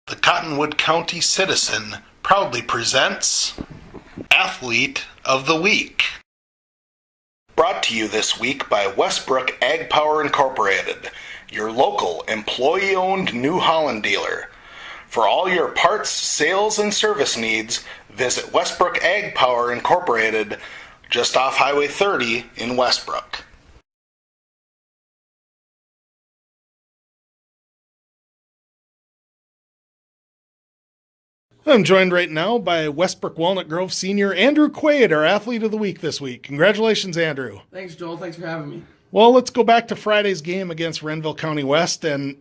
The Cottonwood County Citizen proudly presents Athlete of the Week. Brought to you this week by Westbrook Ag Power Incorporated, your local employee-owned New Holland dealer. For all your parts, sales, and service needs, visit Westbrook Ag Power Incorporated, just off Highway 30 in Westbrook. I'm joined right now by Westbrook Walnut Grove senior Andrew Quade, our Athlete of the Week this week. Congratulations, Andrew. Thanks, Joel. Thanks for having me. Well, let's go back to Friday's game against Renville County West, and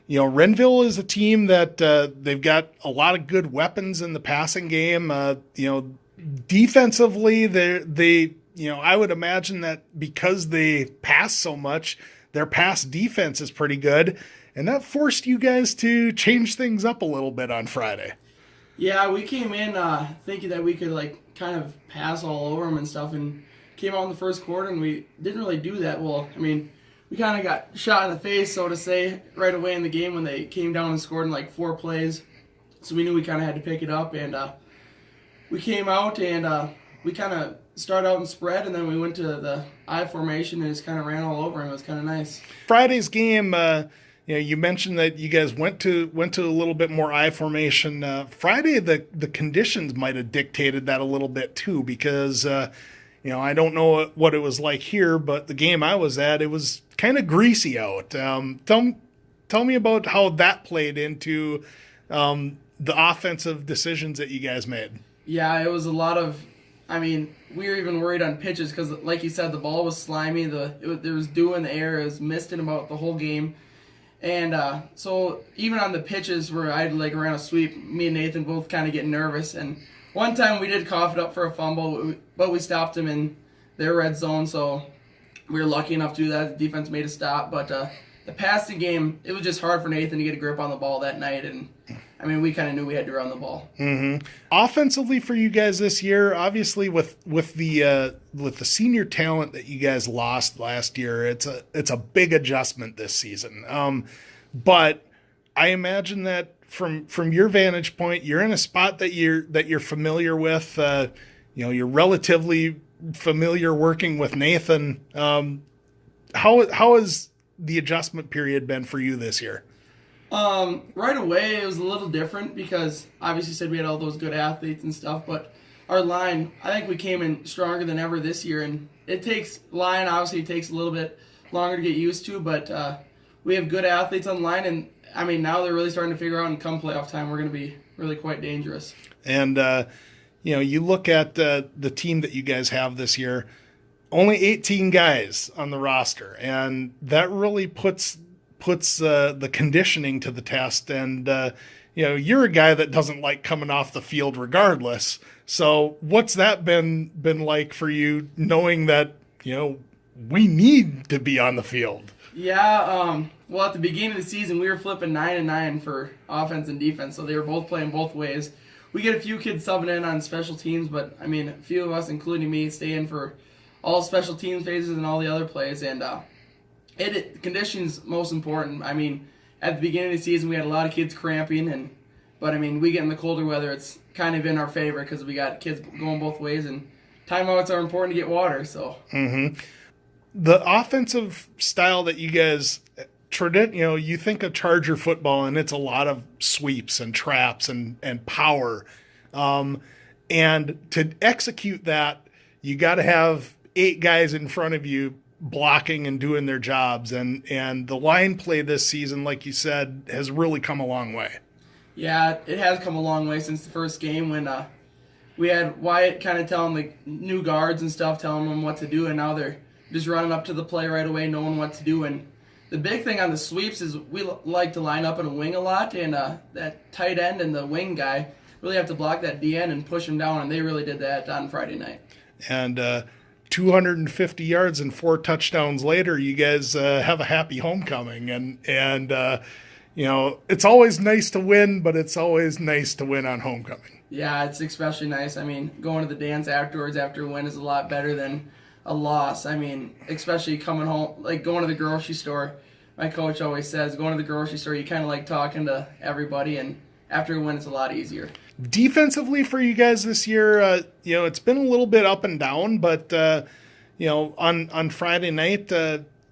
Renville is a team that they've got a lot of good weapons in the passing game. Defensively, I would imagine that because they pass so much, their pass defense is pretty good. And that forced you guys to change things up a little bit on Friday. Yeah, we came in thinking that we could kind of pass all over them and stuff, and came out in the first quarter, and we didn't really do that well. I mean, we kind of got shot in the face, so to say, right away in the game when they came down and scored in 4 plays. So we knew we kind of had to pick it up, and we came out and we kind of started out and spread, and then we went to the I formation and just kind of ran all over him. It was kind of nice. Friday's game. You mentioned that you guys went to a little bit more I formation. Friday, the conditions might have dictated that a little bit too, because I don't know what it was like here, but the game I was at, it was kind of greasy out. Tell me about how that played into the offensive decisions that you guys made. Yeah, it was a lot of. I mean, we were even worried on pitches because, like you said, the ball was slimy. There was dew in the air. It was misting about the whole game. And so even on the pitches where I'd ran a sweep, me and Nathan both kind of get nervous. And one time we did cough it up for a fumble, but we stopped him in their red zone. So we were lucky enough to do that. The defense made a stop. But the passing game, it was just hard for Nathan to get a grip on the ball that night. And, I mean, we kind of knew we had to run the ball. Mm-hmm. Offensively for you guys this year, obviously with the senior talent that you guys lost last year, it's a big adjustment this season. But I imagine that from your vantage point, you're in a spot that you're familiar with. You're relatively familiar working with Nathan. How has the adjustment period been for you this year? Right away, it was a little different because obviously said we had all those good athletes and stuff, but our line, I think we came in stronger than ever this year, and line obviously takes a little bit longer to get used to, but we have good athletes on the line, and I mean, now they're really starting to figure out, and come playoff time, we're going to be really quite dangerous. And, you look at the team that you guys have this year, only 18 guys on the roster, and that really puts the conditioning to the test. And you're a guy that doesn't like coming off the field regardless. So what's that been like for you, knowing that we need to be on the field? Yeah. Well, at the beginning of the season, we were flipping 9-9 for offense and defense, so they were both playing both ways. We get a few kids subbing in on special teams, but I mean, a few of us, including me, stay in for all special teams phases and all the other plays, and conditioning's most important. I mean, at the beginning of the season, we had a lot of kids cramping, but I mean, we get in the colder weather, it's kind of in our favor because we got kids going both ways, and timeouts are important to get water. So the offensive style that you guys you think of Charger football, and it's a lot of sweeps and traps and power, and to execute that, you got to have 8 guys in front of you blocking and doing their jobs, and the line play this season, like you said, has really come a long way. Yeah, it has come a long way since the first game when we had Wyatt kind of telling the new guards and stuff, telling them what to do, and now they're just running up to the play right away, knowing what to do. And the big thing on the sweeps is we like to line up in a wing a lot, and that tight end and the wing guy really have to block that DN and push him down, and they really did that on Friday night. And 250 yards and 4 touchdowns later, you guys have a happy homecoming, and it's always nice to win, but it's always nice to win on homecoming. Yeah, it's especially nice. I mean, going to the dance afterwards after a win is a lot better than a loss. I mean, especially coming home, going to the grocery store my coach always says, going to the grocery store, you kind of like talking to everybody, and after a win, it's a lot easier. Defensively for you guys this year, it's been a little bit up and down, but on Friday night,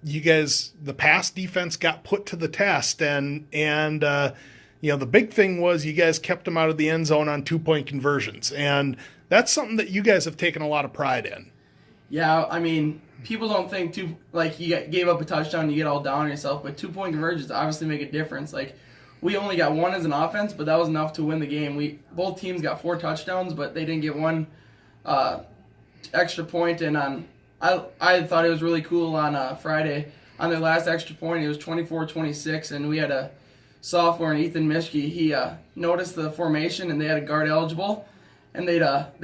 you guys, the pass defense got put to the test, and the big thing was you guys kept them out of the end zone on 2-point conversions, and that's something that you guys have taken a lot of pride in. Yeah, I mean, people don't think you gave up a touchdown, you get all down on yourself, but 2-point conversions obviously make a difference. Like, we only got one as an offense, but that was enough to win the game. Both teams got 4 touchdowns, but they didn't get one extra point. And I thought it was really cool on Friday. On their last extra point, it was 24-26, and we had a sophomore, Ethan Mischke. He noticed the formation, and they had a guard eligible. And they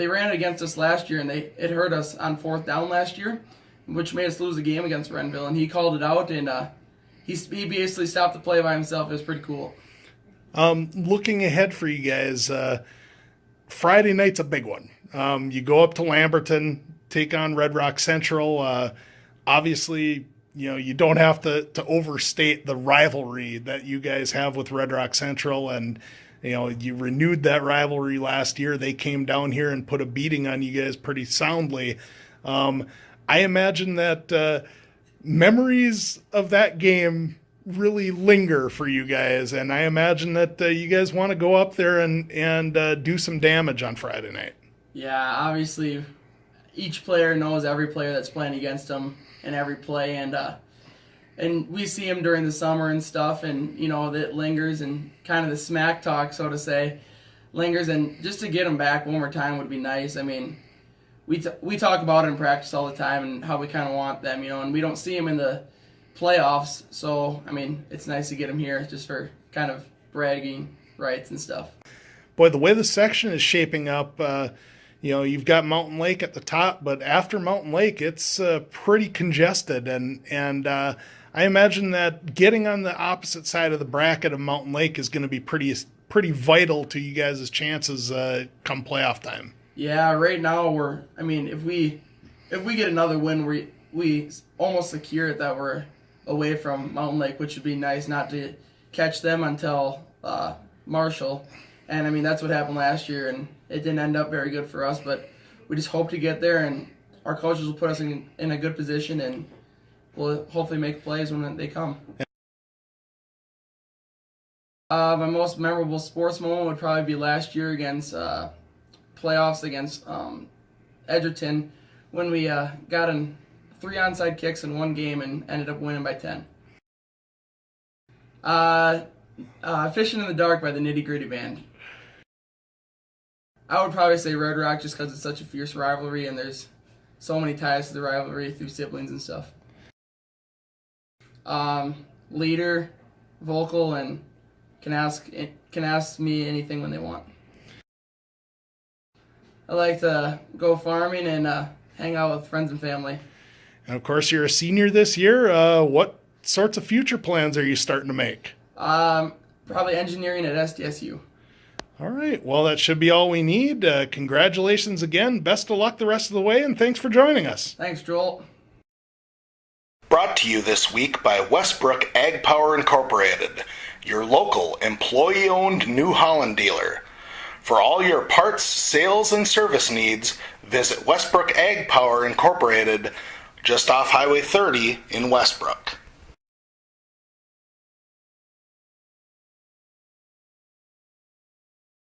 ran it against us last year, and it hurt us on 4th down last year, which made us lose the game against Renville. And he called it out, and he basically stopped the play by himself. It was pretty cool. Looking ahead for you guys, Friday night's a big one. You go up to Lamberton, take on Red Rock Central. Obviously, you don't have to overstate the rivalry that you guys have with Red Rock Central, and you renewed that rivalry last year. They came down here and put a beating on you guys pretty soundly. I imagine that memories of that game really linger for you guys, and I imagine that you guys want to go up there and do some damage on Friday night. Yeah, obviously, each player knows every player that's playing against them in every play, and we see them during the summer and stuff, and that lingers, and kind of the smack talk, so to say, lingers, and just to get them back one more time would be nice. I mean, we talk about it in practice all the time and how we kind of want them, and we don't see them in the playoffs, so I mean, it's nice to get them here just for kind of bragging rights and stuff. Boy, the way the section is shaping up, you've got Mountain Lake at the top, but after Mountain Lake, it's pretty congested, and I imagine that getting on the opposite side of the bracket of Mountain Lake is going to be pretty vital to you guys' chances come playoff time. Yeah, right now if we get another win, we almost secure it that we're away from Mountain Lake, which would be nice not to catch them until Marshall. And I mean, that's what happened last year, and it didn't end up very good for us, but we just hope to get there, and our coaches will put us in a good position, and we'll hopefully make plays when they come. My most memorable sports moment would probably be last year against playoffs against Edgerton, when we got in 3 onside kicks in one game and ended up winning by 10. Fishing in the Dark by the Nitty Gritty Band. I would probably say Red Rock just because it's such a fierce rivalry and there's so many ties to the rivalry through siblings and stuff. Leader, vocal, and can ask me anything when they want. I like to go farming and hang out with friends and family. And of course, you're a senior this year. What sorts of future plans are you starting to make? Probably engineering at SDSU. All right. Well, that should be all we need. Congratulations again. Best of luck the rest of the way, and thanks for joining us. Thanks, Joel. Brought to you this week by Westbrook Ag Power Incorporated, your local employee-owned New Holland dealer. For all your parts, sales, and service needs, visit Westbrook Ag Power Incorporated, just off Highway 30 in Westbrook.